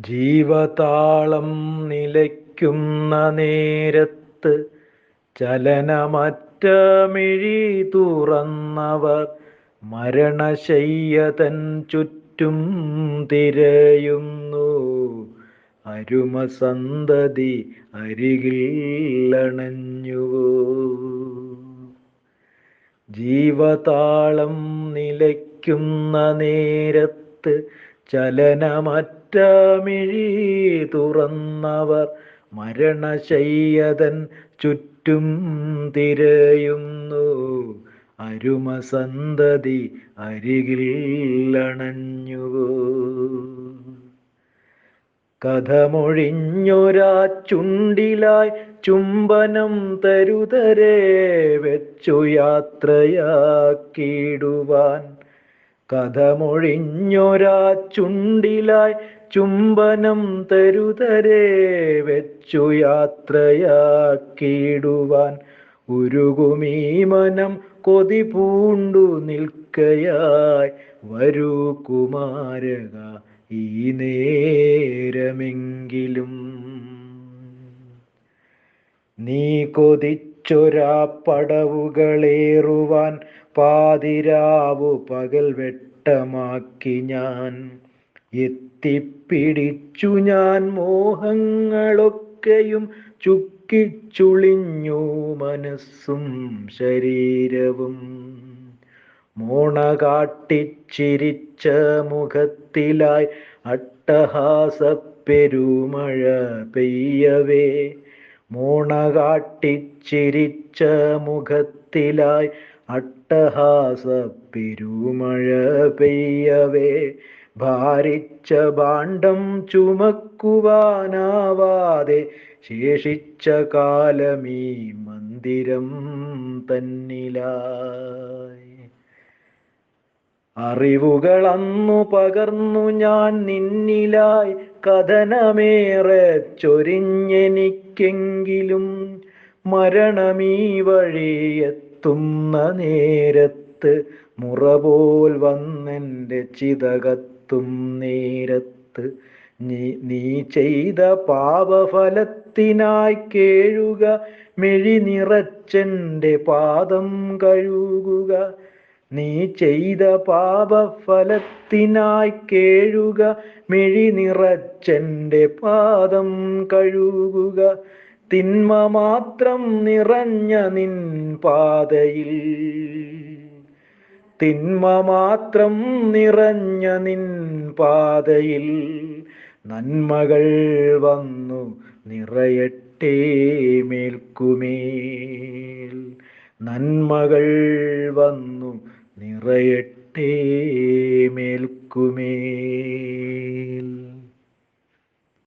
ജീവതാളം നിലയ്ക്കുന്ന നേരത്ത് ചലനമറ്റ മിഴി തുറന്നവർ മരണശയ്യതൻ ചുറ്റും തിരയുന്നു. അരുമസന്തതി അരികിൽ അണഞ്ഞുവോ? ജീവതാളം നിലയ്ക്കുന്ന നേരത്ത് ചലനമറ്റ മിഴി തുറന്നവർ മരണശയ്യതൻ ചുറ്റും തിരയുന്നു. അരുമസന്തതി അരികിൽ അണഞ്ഞുവോ? കഥമൊഴിഞ്ഞൊരാ ചുണ്ടിലായി ചുംബനം തരുതരെ വെച്ചു യാത്രയാക്കിടുവാൻ. കഥമൊഴിഞ്ഞൊരാ ചുണ്ടിലായി ചുംബനം തരുതരെ വെച്ചു യാത്രയാക്കിടുവാൻ. ഉരുകുമീ മനം കൊതി പൂണ്ടു നിൽക്കയായി. വരൂ കുമാരക ഈ നേരമെങ്കിലും. നീ കൊതിച്ചൊരാ പടവുകളേറുവാൻ പാതിരാവു പകൽ വെട്ടമാക്കി ഞാൻ. എത്തിപ്പിടിച്ചു ഞാൻ മോഹങ്ങളൊക്കെയും ചുക്കിച്ചുളിഞ്ഞു മനസ്സും ശരീരവും. മോണ കാട്ടിച്ചിരിച്ച മുഖത്തിലായി അട്ടഹാസപ്പെരുമഴ പെയ്യവേ. മോണ കാട്ടിച്ചിരിച്ച മുഖത്തിലായി അട്ടഹാസപ്പെരുമഴ പെയ്യവേ. ഭാരിച്ച ഭാണ്ഡം ചുമക്കുവാനാവാതെ ശേഷിച്ച കാലമീ മന്ദിരം തന്നിലായി. അറിവുകളന്നു പകർന്നു ഞാൻ നിന്നിലായി കഥനമേറെ ചൊരിഞ്ഞെനിക്കെങ്കിലും. മരണമീ വഴിയെത്തുന്ന നേരത്ത് മുറപോൽ വന്നെൻ്റെ ചിതകത്തും നേരത്ത്. നീ ചെയ്ത പാപഫലത്തിനായി കേഴുക മിഴി നിറച്ചെൻ്റെ പാദം കഴുകുക. നീ ചെയ്ത പാപഫലത്തിനായി കേഴുക മിഴി നിറച്ചെൻ്റെ പാദം കഴുകുക. തിന്മ മാത്രം നിറഞ്ഞ നിൻ പാതയിൽ, തിന്മ മാത്രം നിറഞ്ഞ നിൻ പാതയിൽ നന്മകൾ വന്നു നിറയട്ടെ മേൽക്കുമേൽ. നന്മകൾ വന്നു നിറയട്ടെ മേൽക്കുമേൽ.